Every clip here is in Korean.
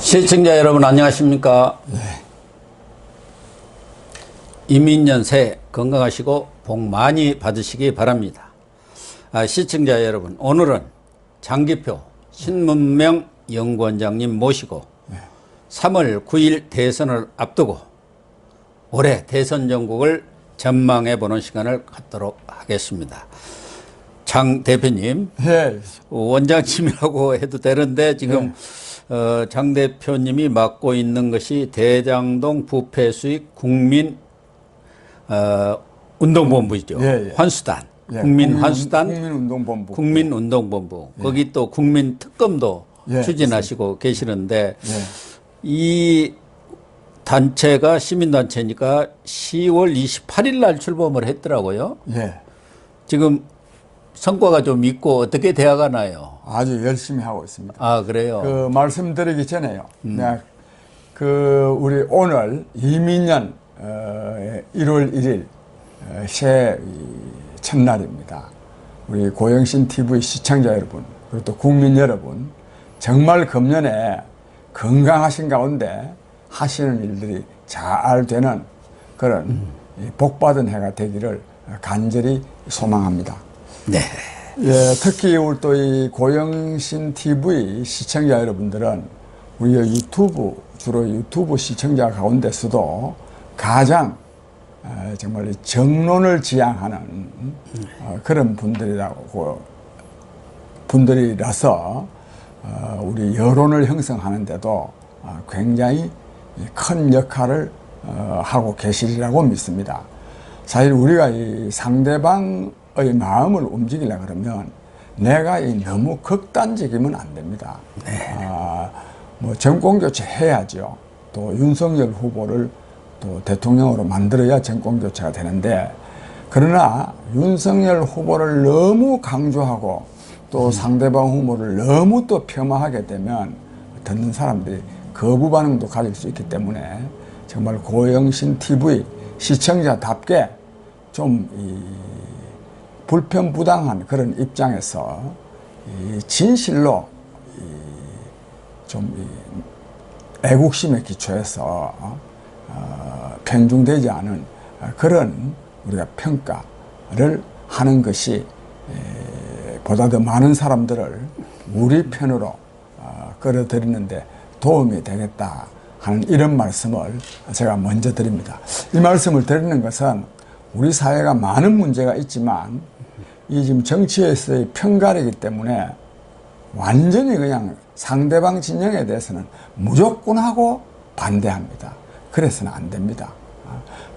시청자 여러분 안녕하십니까? 네. 이민년 새해 건강하시고 복 많이 받으시기 바랍니다. 시청자 여러분, 오늘은 장기표 신문명 연구원장님 모시고 3월 9일 대선을 앞두고 올해 대선 전국을 전망해 보는 시간을 갖도록 하겠습니다. 장 대표님, 네. 원장님이라고 해도 되는데 지금 장 대표님이 맡고 있는 것이 대장동 부패 수익 국민 운동본부이죠. 환수단. 국민환수단, 국민운동본부. 국민운동본부. 거기 또 국민특검도 추진하시고 계시는데 이 단체가 시민단체니까 10월 28일 날 출범을 했더라고요. 지금 성과가 좀 있고 어떻게 되어가나요? 아주 열심히 하고 있습니다. 아, 그래요? 그 말씀드리기 전에요. 내가 우리 오늘 이민년 1월 1일 새해 첫날입니다. 우리 고영신 TV 시청자 여러분, 그리고 또 국민 여러분, 정말 금년에 건강하신 가운데 하시는 일들이 잘 되는 그런 복받은 해가 되기를 간절히 소망합니다. 네. 예, 특히 우리 또 이 고영신 TV 시청자 여러분들은 우리 유튜브, 주로 유튜브 시청자 가운데서도 가장 정말 정론을 지향하는 그런 분들이라서 우리 여론을 형성하는데도 굉장히 큰 역할을 하고 계시리라고 믿습니다. 사실 우리가 이 상대방의 마음을 움직이려고 그러면 내가 너무 극단적이면 안 됩니다. 뭐 정권 교체 해야죠. 또 윤석열 후보를 또 대통령으로 만들어야 정권 교체가 되는데, 그러나 윤석열 후보를 너무 강조하고 또 상대방 후보를 너무 또 폄하하게 되면 듣는 사람들이 거부 반응도 가질 수 있기 때문에 정말 고영신 TV 시청자답게 좀 불편부당한 그런 입장에서 진실로 좀 애국심에 기초해서 편중되지 않은 그런 우리가 평가를 하는 것이 보다 더 많은 사람들을 우리 편으로 끌어들이는데 도움이 되겠다 하는 이런 말씀을 제가 먼저 드립니다. 이 말씀을 드리는 것은 우리 사회가 많은 문제가 있지만 이 지금 정치에서의 편가르기 때문에 완전히 그냥 상대방 진영에 대해서는 무조건 하고 반대합니다. 그래서는 안 됩니다.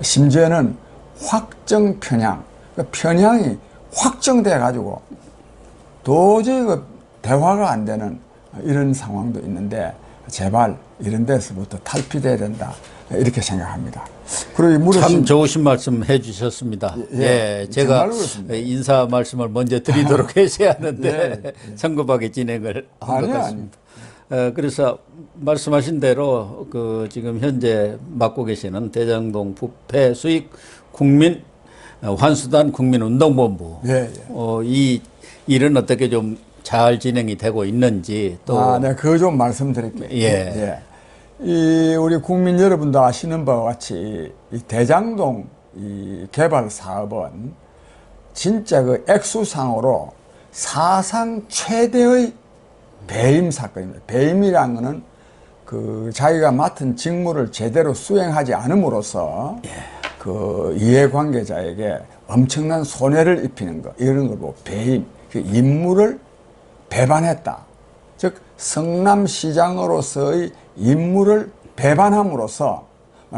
심지어는 확정 편향, 편향이 확정돼 가지고 도저히 대화가 안 되는 이런 상황도 있는데, 제발 이런 데서부터 탈피돼야 된다, 이렇게 생각합니다. 그리고 참 좋으신 말씀 해주셨습니다. 제가 인사 말씀을 먼저 드리도록 해야 하는데 성급하게 진행을 한 것 같습니다. 그래서 말씀하신 대로 지금 현재 맡고 계시는 대장동 부패 수익 국민 환수단 국민운동본부, 이 일은 어떻게 좀 잘 진행이 되고 있는지 또. 네, 그거 좀 말씀드릴게요. 이 우리 국민 여러분도 아시는 바와 같이 이 대장동 이 개발 사업은 진짜 그 액수상으로 사상 최대의 배임 사건입니다. 배임이라는 거는 그 자기가 맡은 직무를 제대로 수행하지 않음으로써 그 이해관계자에게 엄청난 손해를 입히는 거, 이런 걸 보고 배임, 그 임무를 배반했다. 즉 성남시장으로서의 임무를 배반함으로써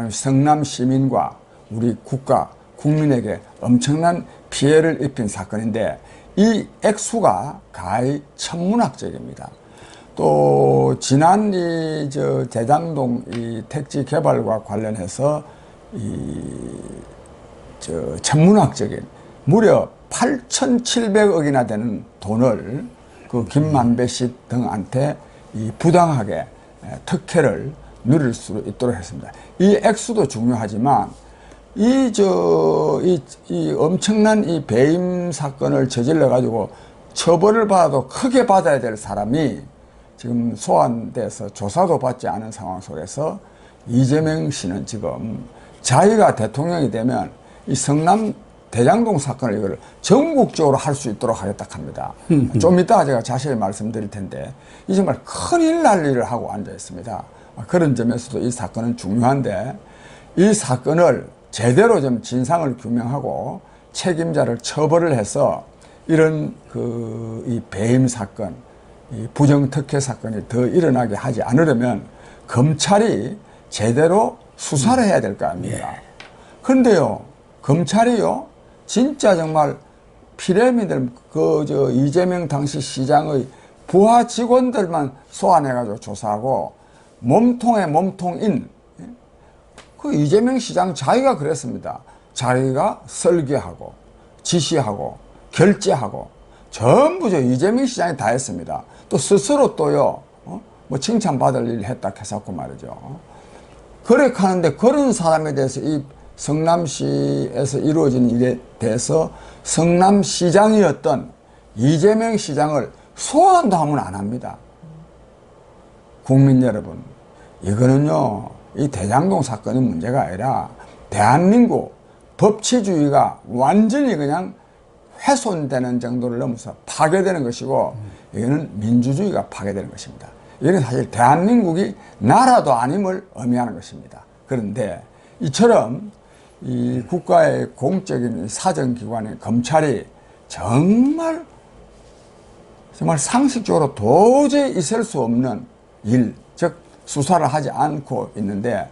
성남 시민과 우리 국가, 국민에게 엄청난 피해를 입힌 사건인데, 이 액수가 가히 천문학적입니다. 또 지난 대장동 이 택지 개발과 관련해서 천문학적인 무려 8,700억이나 되는 돈을 그 김만배 씨 등한테 부당하게 특혜를 누릴 수 있도록 했습니다. 이 액수도 중요하지만 이 엄청난 이 배임 사건을 저질러 가지고 처벌을 받아도 크게 받아야 될 사람이 지금 소환돼서 조사도 받지 않은 상황 속에서 이재명 씨는 지금 자기가 대통령이 되면 이 성남 대장동 사건을 이걸 전국적으로 할 수 있도록 하겠다 합니다. 좀 이따가 제가 자세히 말씀드릴 텐데 이 정말 큰일 날 일을 하고 앉아 있습니다. 그런 점에서도 이 사건은 중요한데 이 사건을 제대로 좀 진상을 규명하고 책임자를 처벌을 해서 이런 이 배임 사건, 이 부정특혜 사건이 더 일어나게 하지 않으려면 검찰이 제대로 수사를 해야 될 거 아닙니까? 그런데요, 검찰이요, 진짜 정말 피라미드, 이재명 당시 시장의 부하 직원들만 소환해가지고 조사하고 몸통에 몸통인 그 이재명 시장 자기가 그랬습니다. 자기가 설계하고 지시하고 결제하고 전부 이재명 시장이 다 했습니다. 또 스스로 또요, 뭐 칭찬받을 일을 했다 해서 말이죠. 그렇게 하는데 그런 사람에 대해서 이 성남시에서 이루어진 일에 대해서 성남시장이었던 이재명 시장을 소환도 하면 안 합니다. 국민 여러분, 이거는요, 이 대장동 사건이 문제가 아니라 대한민국 법치주의가 완전히 그냥 훼손되는 정도를 넘어서 파괴되는 것이고, 이거는 민주주의가 파괴되는 것입니다. 이건 사실 대한민국이 나라도 아님을 의미하는 것입니다. 그런데 이처럼 이 국가의 공적인 사정기관인 검찰이 정말 상식적으로 도저히 있을 수 없는 일, 즉 수사를 하지 않고 있는데,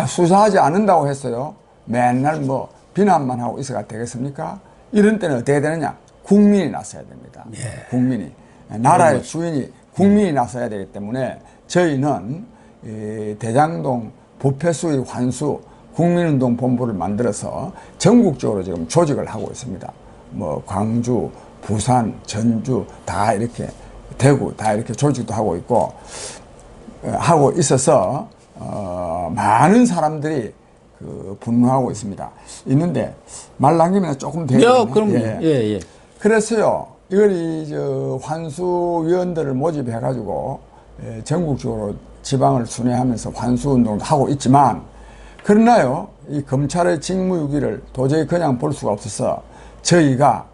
수사하지 않는다고 했어요. 맨날 뭐 비난만 하고 있어가 되겠습니까? 이런 때는 어떻게 되느냐? 국민이 나서야 됩니다. 예. 국민이. 나라의 주인이 국민이 나서야 되기 때문에 저희는 이 대장동 부패 수의 환수 국민운동 본부를 만들어서 전국적으로 지금 조직을 하고 있습니다. 뭐 광주, 부산, 전주 다 이렇게, 대구 다 이렇게 조직도 하고 있고 하고 있어서 많은 사람들이 분노하고 있는데 말 남기면 조금 돼요. 그럼 예. 그래서요, 이걸 환수위원들을 모집해가지고 전국적으로 지방을 순회하면서 환수운동도 하고 있지만, 그러나요, 이 검찰의 직무유기를 도저히 그냥 볼 수가 없어서 저희가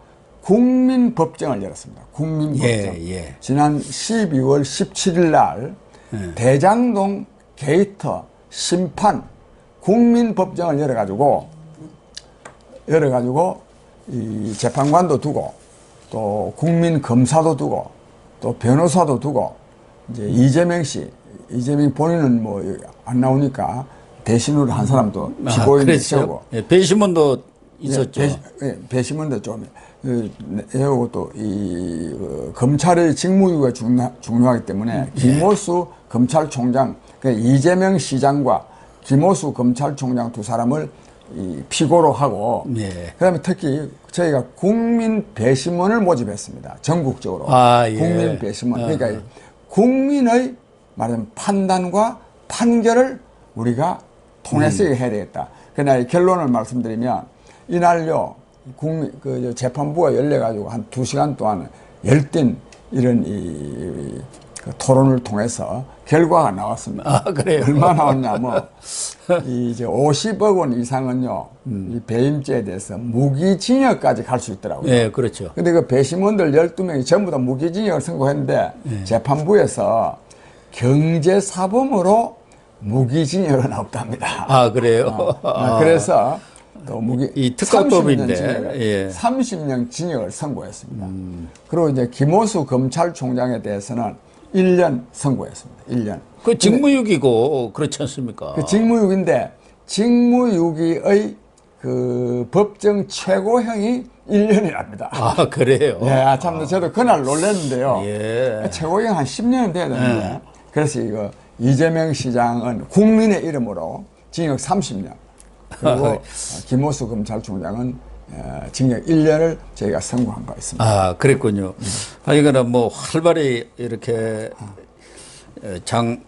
국민법정을 열었습니다. 국민법정. 지난 12월 17일 날 대장동 게이트 심판 국민법정을 열어가지고 이 재판관도 두고 또 국민검사도 두고 또 변호사도 두고 이제 이재명 본인은 뭐 안 나오니까 대신으로 한 사람도 피고인을 세우고 배심원도 있었죠. 배심원도 좀 해오고 또 검찰의 직무유기가 중요하기 때문에 김호수 검찰총장, 이재명 시장과 김호수 검찰총장 두 사람을 피고로 하고, 그다음에 특히 저희가 국민 배심원을 모집했습니다. 전국적으로. 국민 배심원. 그러니까 국민의 말하자면 판단과 판결을 우리가 통해서 해야 되겠다. 그러나 결론을 말씀드리면, 이날요, 재판부가 열려가지고 한 2시간 동안 열띤 이런 토론을 통해서 결과가 나왔습니다. 그래요? 얼마 나왔냐, 이제 50억 원 이상은요, 이 배임죄에 대해서 무기징역까지 갈 수 있더라고요. 네, 그렇죠. 근데 그 배심원들 12명이 전부 다 무기징역을 선고했는데, 재판부에서 경제사범으로 무기징역은 없답니다. 그래요? 그래서 또 이 특가법인데 30년 징역을 선고했습니다. 그리고 이제 김호수 검찰총장에 대해서는 1년 선고했습니다. 1년. 그 직무유기고 그렇지 않습니까? 그 직무유기인데 직무유기의 그 법정 최고형이 1년이랍니다. 그래요? 참 저도 그날 놀랐는데요. 최고형 한 10년은 돼야 되는데 그래서 이재명 시장은 국민의 이름으로 징역 30년. 그리고 김호수 검찰총장은 징역 1년을 저희가 선고한 바 있습니다. 그랬군요. 이거는 뭐 활발히 이렇게 장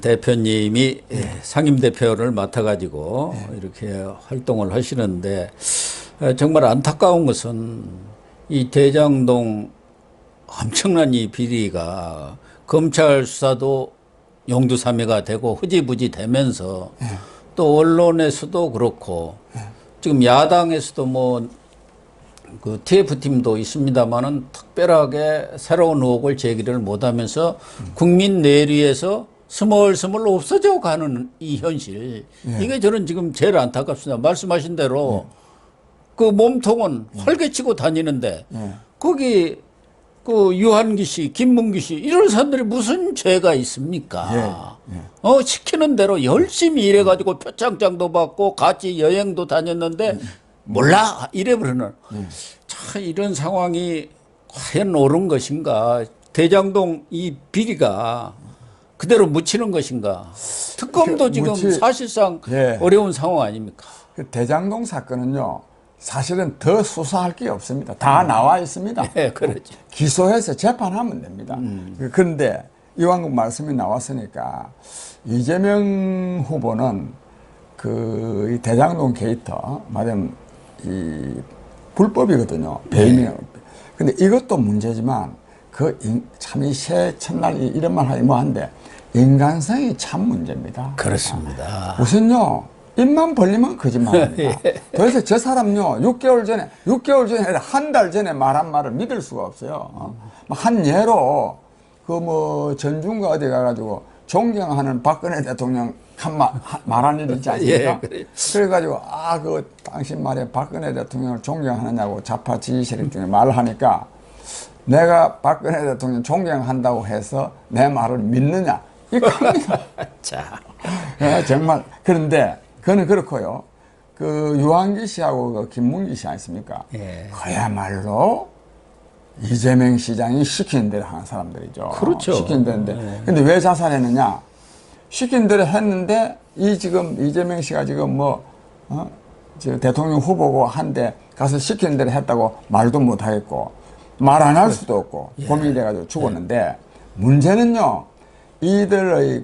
대표님이 상임대표를 맡아가지고 이렇게 활동을 하시는데, 정말 안타까운 것은 이 대장동 엄청난 이 비리가 검찰 수사도 용두사미가 되고 흐지부지 되면서 또 언론에서도 그렇고 지금 야당에서도 뭐 그 TF팀도 있습니다만은 특별하게 새로운 의혹을 제기를 못하면서 국민 내리에서 스멀스멀 없어져 가는 이 현실 이게 저는 지금 제일 안타깝습니다. 말씀하신 대로 그 몸통은 활개치고 다니는데 거기 그 유한기 씨, 김문기 씨 이런 사람들이 무슨 죄가 있습니까? 시키는 대로 열심히 일해가지고 표창장도 받고 같이 여행도 다녔는데 몰라 이래버리는 참 이런 상황이 과연 옳은 것인가? 대장동 이 비리가 그대로 묻히는 것인가? 특검도 지금 사실상 어려운 상황 아닙니까? 그 대장동 사건은요. 사실은 더 수사할 게 없습니다. 다 나와 있습니다. 그렇죠. 기소해서 재판하면 됩니다. 그런데 이왕국 말씀이 나왔으니까 이재명 후보는 그 대장동 게이트 말하면 이 불법이거든요. 배임이에요. 근데 이것도 문제지만 참 이 새 첫날 이런 말 하기 뭐한데 인간성이 참 문제입니다. 그렇습니다. 우선요. 입만 벌리면 거짓말입니다. 그래서 저 사람요 6개월 전에 아니라 한 달 전에 말한 말을 믿을 수가 없어요. 한 예로 그 뭐 전중과 어디 가가지고 존경하는 박근혜 대통령 말한 일 있지 않습니까? 그래가지고 그 당신 말에 박근혜 대통령을 존경하느냐고 좌파 지지 세력 중에 말을 하니까 내가 박근혜 대통령 존경한다고 해서 내 말을 믿느냐 이겁니다. 자, 정말 그런데. 그거는 그렇고요. 그 유한기 씨하고 그 김문기 씨 아니십니까? 그야말로 이재명 시장이 시키는 대로 하는 사람들이죠. 그렇죠. 시키는 대로인데. 근데 왜 자살했느냐? 시킨 대로 했는데 지금 이재명 씨가 지금 저 대통령 후보고 한데 가서 시키는 대로 했다고 말도 못 하겠고 말 안 할 수도 없고 고민이 돼가지고 죽었는데 문제는요. 이들의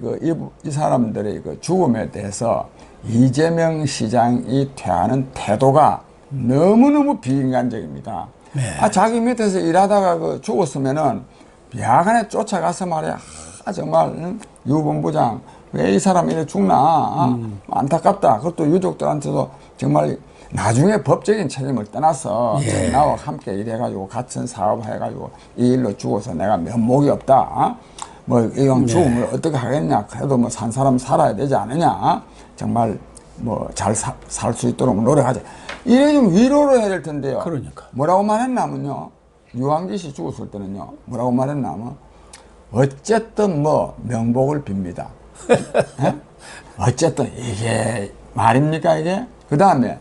이 사람들의 그 죽음에 대해서 이재명 시장이 대하는 태도가 너무너무 비인간적입니다. 자기 밑에서 일하다가 죽었으면은 야간에 쫓아가서 말이야. 정말 유 본부장 왜 이 사람이 이래 죽나 안타깝다. 그것도 유족들한테도 정말 나중에 법적인 책임을 떠나서 나와 함께 일해가지고 같은 사업해가지고 이 일로 죽어서 내가 면목이 없다. 이왕 죽음을 어떻게 하겠냐. 그래도 산 사람 살아야 되지 않느냐. 정말 잘 살 수 있도록 노력하자. 이래 좀 위로를 해야 될 텐데요. 그러니까. 뭐라고 말했냐면요. 유한기 씨 죽었을 때는요. 뭐라고 말했냐면 어쨌든 명복을 빕니다. 어쨌든 이게 말입니까 이게? 그 다음에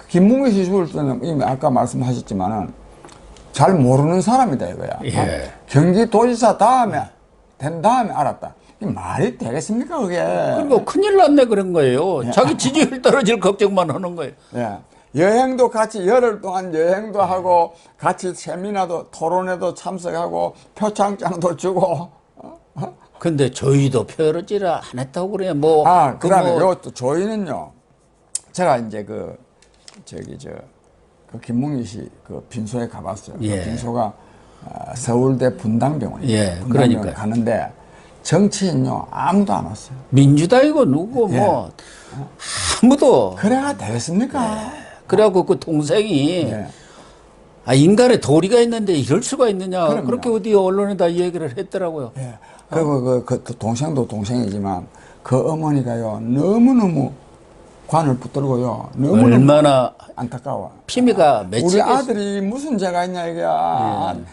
김문기 씨 죽을 때는 이미 아까 말씀하셨지만은 잘 모르는 사람이다 이거야. 경기도지사 된 다음에 알았다. 말이 되겠습니까 그게? 그리고 큰일 났네 그런 거예요. 자기 지지율 떨어질 걱정만 하는 거예요. 여행도 같이 열흘 동안 여행도 하고 같이 세미나도 토론회도 참석하고 표창장도 주고. 근데 저희도 표를 안 했다고 그래요. 그다음에 요것도 저희는요. 제가 이제 그 김문기 씨 그 빈소에 가봤어요. 그 빈소가 서울대 분당병원이에요. 분당병원에 가는데 정치인요 아무도 안 왔어요. 민주당이고 누구 아무도. 그래야 되겠습니까? 그래갖고 그 동생이 인간의 도리가 있는데 이럴 수가 있느냐. 그럼요. 그렇게 어디 언론에다 얘기를 했더라고요. 그리고 그 동생도 동생이지만 그 어머니가요 너무너무 관을 붙들고요. 너무너무 얼마나 안타까워. 피미가 맺히겠어. 우리 아들이 무슨 죄가 있냐 이게.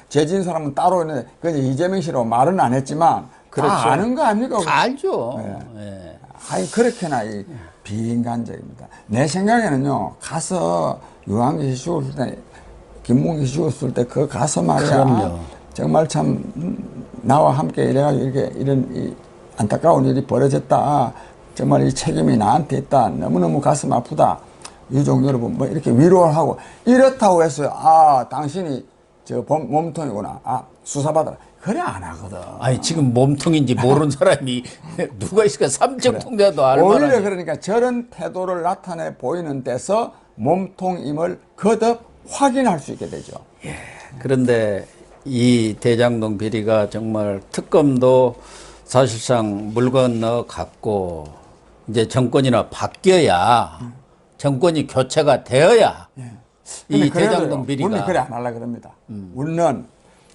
죄진 사람은 따로 있는데 그 이재명 씨로 말은 안 했지만 다 아는 거 아닙니까? 다 알죠. 그렇게나 비인간적입니다. 내 생각에는요 가서 유한기 씨 죽었을 때 김문기 씨 죽었을 때 그 가서 말이야. 그럼요. 정말 참 나와 함께 이래가지고 이런 안타까운 일이 벌어졌다. 정말 이 책임이 나한테 있다. 너무너무 가슴 아프다. 유족 여러분 이렇게 위로를 하고 이렇다고 했어요. 당신이 몸통이구나. 수사받아라. 그래 안 하거든. 아니 지금 몸통인지 모르는 사람이 누가 있을까? 삼척통자도 알만한. 오히려 그러니까 저런 태도를 나타내 보이는 데서 몸통임을 거듭 확인할 수 있게 되죠. 그런데 이 대장동 비리가 정말 특검도 사실상 물 건너 갔고 이제 정권이나 바뀌어야 정권이 교체가 되어야 이 대장동 비리가 우리는 그래 안 하려 그럽니다. 우리는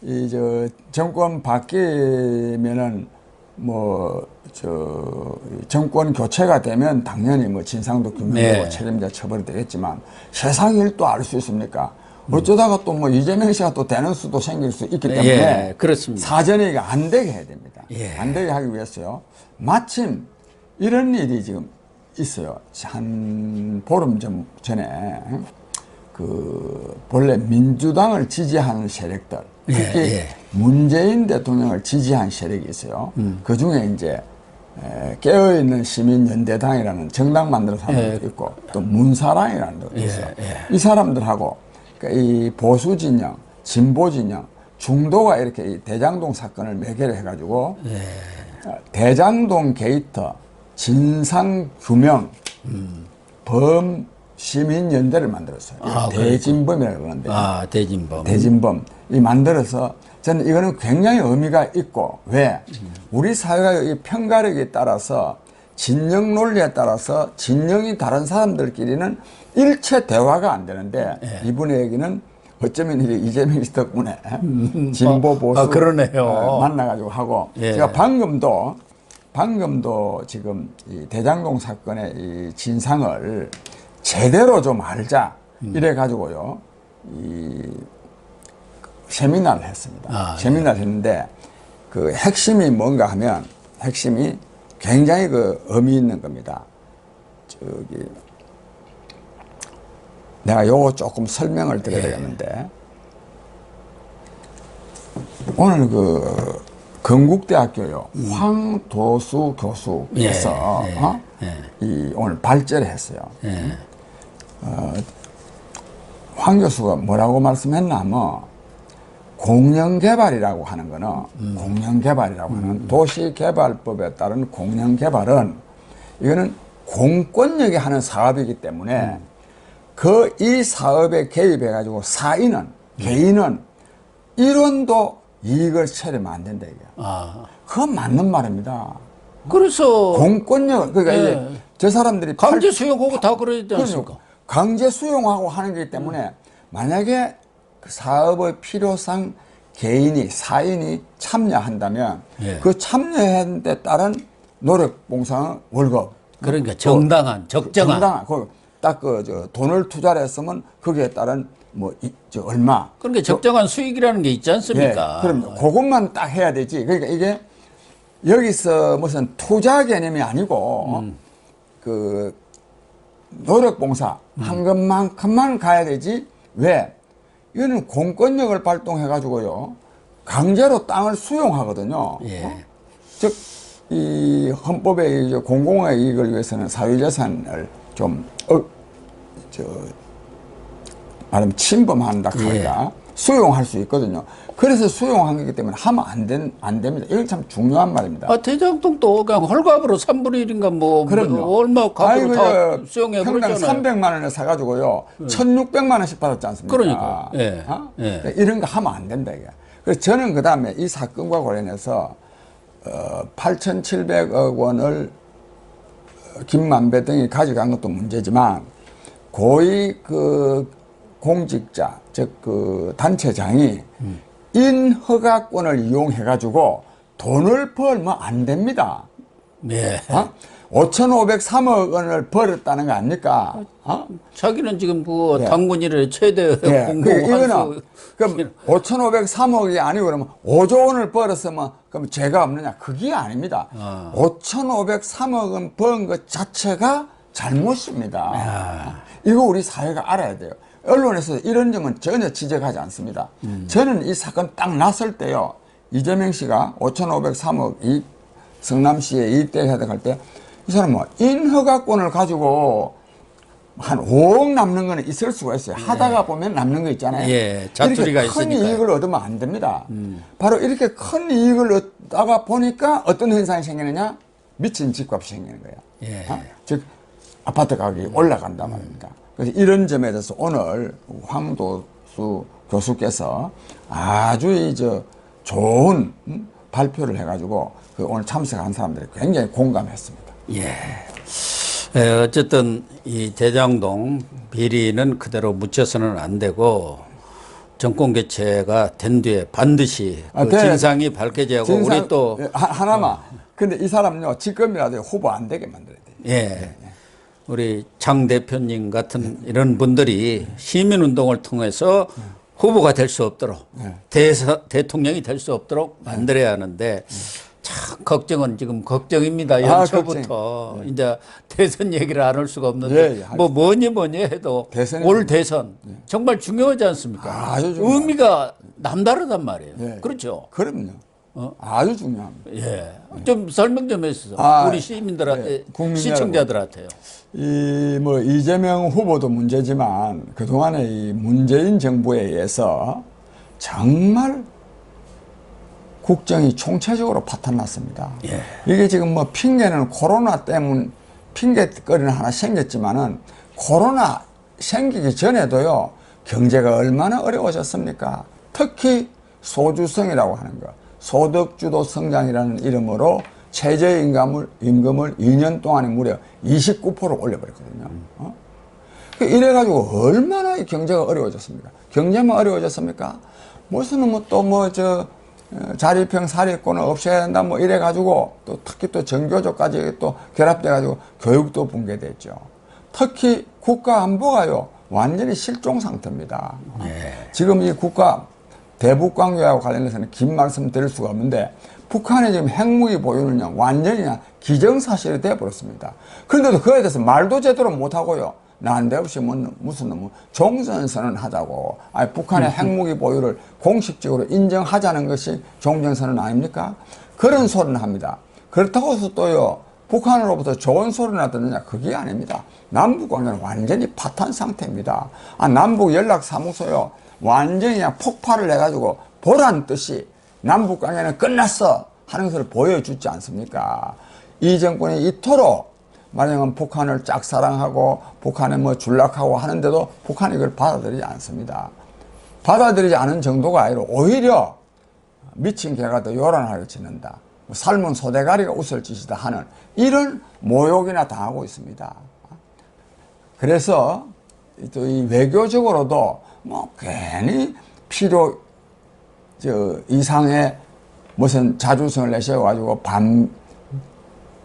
이 저 정권 바뀌면은 뭐 저 정권 교체가 되면 당연히 뭐 진상도 규명되고 네. 책임자 처벌이 되겠지만 세상 일도 알 수 있습니까? 어쩌다가 또 뭐 이재명 씨가 또 되는 수도 생길 수 있기 때문에 예, 그렇습니다. 사전에 이게 안 되게 해야 됩니다. 예. 안 되게 하기 위해서요. 마침 이런 일이 지금 있어요. 한 보름 전에 그 본래 민주당을 지지하는 세력들, 특히 예. 문재인 대통령을 지지한 세력이 있어요. 그 중에 이제 깨어있는 시민연대당이라는 정당 만드는 사람들도 있고 또 문사랑이라는 것도 있어요. 이 사람들하고 그러니까 이 보수 진영, 진보 진영, 중도가 이렇게 이 대장동 사건을 매개를 해가지고 대장동 게이트 진상규명 범시민연대를 만들었어요. 대진범이라고 그러는데. 대진범. 대진범이 만들어서 저는 이거는 굉장히 의미가 있고, 왜? 우리 사회가 이 편가력에 따라서 진영 논리에 따라서 진영이 다른 사람들끼리는 일체 대화가 안 되는데 이분의 얘기는 어쩌면 이재명 씨 덕분에 진보 보수 그러네요. 만나가지고 하고 제가 방금도 지금 이 대장동 사건의 이 진상을 제대로 좀 알자 이래 가지고요 이 세미나를 했습니다. 세미나를 했는데 그 핵심이 뭔가 하면 핵심이 굉장히 그 의미 있는 겁니다. 저기 내가 요거 조금 설명을 드려야 되겠는데 오늘 그 건국대학교요 황도수 교수께서 이 오늘 발제를 했어요. 황 교수가 뭐라고 말씀했나 하면 공영개발이라고 하는 거는 공영개발이라고 하는 도시개발법에 따른 공영개발은 이거는 공권력이 하는 사업이기 때문에 그 이 사업에 개입해 가지고 사인은 개인은 1원도 이익을 채려면 안 된다 이게. 그건 맞는 말입니다. 그래서 공권력 그러니까 이제 저 사람들이 강제 수용하고 다 그러지 않습니까? 강제 수용하고 하는 거기 때문에 만약에 그 사업의 필요상 개인이 사인이 참여한다면 그 참여한 데 따른 노력 봉상 월급 그러니까 정당한 적정한 딱 그 저 돈을 투자를 했으면 거기에 따른 뭐 저 얼마 그러니까 적정한 수익이라는 게 있지 않습니까? 그럼 그것만 딱 해야 되지. 그러니까 이게 여기서 무슨 투자 개념이 아니고 그 노력봉사 한 것만큼만 가야 되지. 왜? 이거는 공권력을 발동해 가지고요 강제로 땅을 수용하거든요. 즉 이 헌법의 공공의 이익을 위해서는 사유재산을 좀 말하면 침범한다 할까 수용할 수 있거든요. 그래서 수용한 거기 때문에 하면 안 됩니다. 이건 참 중요한 말입니다. 대장동도 그냥 헐값으로 3분의 1인가 뭐 얼마 값으로 다 수용해 평당 버렸잖아요. 300만 원에 사가지고요 1,600만 원씩 받았지 않습니까? 그러니까. 이런 거 하면 안 된다 이게. 그래서 저는 그 다음에 이 사건과 관련해서 8,700억 원을 김만배 등이 가져간 것도 문제지만 고위 그 공직자 즉 그 단체장이 인허가권을 이용해 가지고 돈을 벌면 안 됩니다. 5,503억 원을 벌었다는 거 아닙니까? 자기는 지금 그 당군일의 최대 공공한수 그럼 5,503억이 아니고 그러면 5조 원을 벌었으면 그럼 죄가 없느냐? 그게 아닙니다. 5,503억 원 번 것 자체가 잘못입니다. 이거 우리 사회가 알아야 돼요. 언론에서 이런 점은 전혀 지적하지 않습니다. 저는 이 사건 딱 났을 때요. 이재명 씨가 5,503억 이익 성남시에 이익대회 해석할 때 이 사람은 인허가권을 가지고 한 5억 남는 거는 있을 수가 있어요. 하다가 보면 남는 거 있잖아요. 자투리가 이렇게 큰 있으니까요. 이익을 얻으면 안 됩니다. 바로 이렇게 큰 이익을 얻다가 보니까 어떤 현상이 생기느냐? 미친 집값이 생기는 거예요. 즉 아파트 가격이 올라간단 말입니다. 그래서 이런 점에 대해서 오늘 황도수 교수께서 아주 좋은 발표를 해가지고 오늘 참석한 사람들이 굉장히 공감했습니다. 예. 어쨌든 이 대장동 비리는 그대로 묻혀서는 안 되고 정권 교체가 된 뒤에 반드시 그 진상이 밝혀져야 하고 우리 또 하나만. 근데 이 사람요 지금이라도 후보 안 되게 만들어야 돼요. 예. 우리 장 대표님 같은 이런 분들이 시민운동을 통해서 후보가 될 수 없도록 대통령이 될 수 없도록 만들어야 하는데 참 걱정은 지금 걱정입니다. 연초부터 이제 대선 얘기를 안 할 수가 없는데 뭐 뭐니 해도 올 대선 정말 중요하지 않습니까? 아주 중요합니다. 의미가 남다르단 말이에요. 그렇죠? 그럼요. 아주 중요합니다. 예. 좀 설명 좀 해주세요. 우리 시민들한테, 시청자들한테요. 이재명 후보도 문제지만 그동안에 이 문재인 정부에 의해서 정말 국정이 총체적으로 파탄났습니다. 이게 지금 핑계는 코로나 때문 핑계거리는 하나 생겼지만은 코로나 생기기 전에도요 경제가 얼마나 어려워졌습니까? 특히 소주성이라고 하는 거, 소득주도 성장이라는 이름으로 최저임금을 2년 동안에 무려 29% 올려버렸거든요. 이래가지고 얼마나 이 경제가 어려워졌습니까? 경제만 어려워졌습니까? 무슨 자립형 사립권을 없애야 된다 이래가지고 또 특히 또 전교조까지 또 결합돼가지고 교육도 붕괴됐죠. 특히 국가 안보가요 완전히 실종 상태입니다. 지금 이 국가 대북 관계하고 관련해서는 긴 말씀 드릴 수가 없는데 북한의 지금 핵무기 보유는요 완전히 기정사실이 되어버렸습니다. 그런데도 그에 대해서 말도 제대로 못하고요 난데없이 무슨 종전선언 하자고 북한의 핵무기 보유를 공식적으로 인정하자는 것이 종전선언 아닙니까? 그런 소리는 합니다. 그렇다고 해서 또요 북한으로부터 좋은 소리나 듣느냐 그게 아닙니다. 남북관계는 완전히 파탄 상태입니다. 남북 연락사무소요 완전히 폭발을 해가지고 보란 듯이 남북관계는 끝났어 하는 것을 보여주지 않습니까? 이 정권이 이토록 만약은 북한을 짝사랑하고 북한에 줄락하고 하는데도 북한이 이걸 받아들이지 않습니다. 받아들이지 않은 정도가 아니라 오히려 미친 개가 더 요란하게 지는다. 삶은 소대가리가 웃을 짓이다 하는 이런 모욕이나 당하고 있습니다. 그래서 또 이 외교적으로도 괜히 필요 이상의 무슨 자주성을 내셔가지고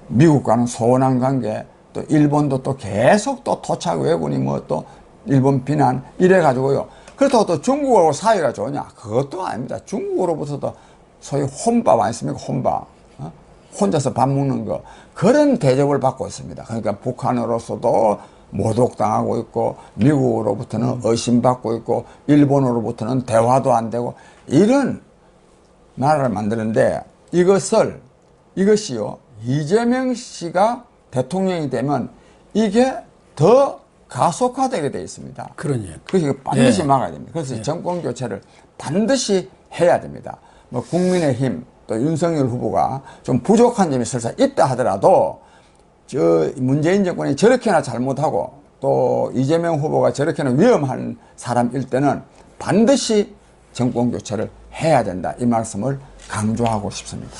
미국과는 소원한 관계, 또 일본도 또 계속 또 토착 외군이 또 일본 비난 이래가지고요. 그렇다고 또 중국하고 사이가 좋냐? 그것도 아닙니다. 중국으로부터도 소위 혼밥 아니습니까? 혼밥. 혼자서 밥 먹는 거. 그런 대접을 받고 있습니다. 그러니까 북한으로서도 모독당하고 있고, 미국으로부터는 의심받고 있고, 일본으로부터는 대화도 안 되고, 이런 나라를 만드는데 이것이요. 이재명 씨가 대통령이 되면 이게 더 가속화되게 되어 있습니다. 그러니까. 그래서 반드시 막아야 됩니다. 그래서 정권 교체를 반드시 해야 됩니다. 국민의힘 또 윤석열 후보가 좀 부족한 점이 설사 있다 하더라도 문재인 정권이 저렇게나 잘못하고 또 이재명 후보가 저렇게나 위험한 사람일 때는 반드시 정권 교체를 해야 된다. 이 말씀을 강조하고 싶습니다.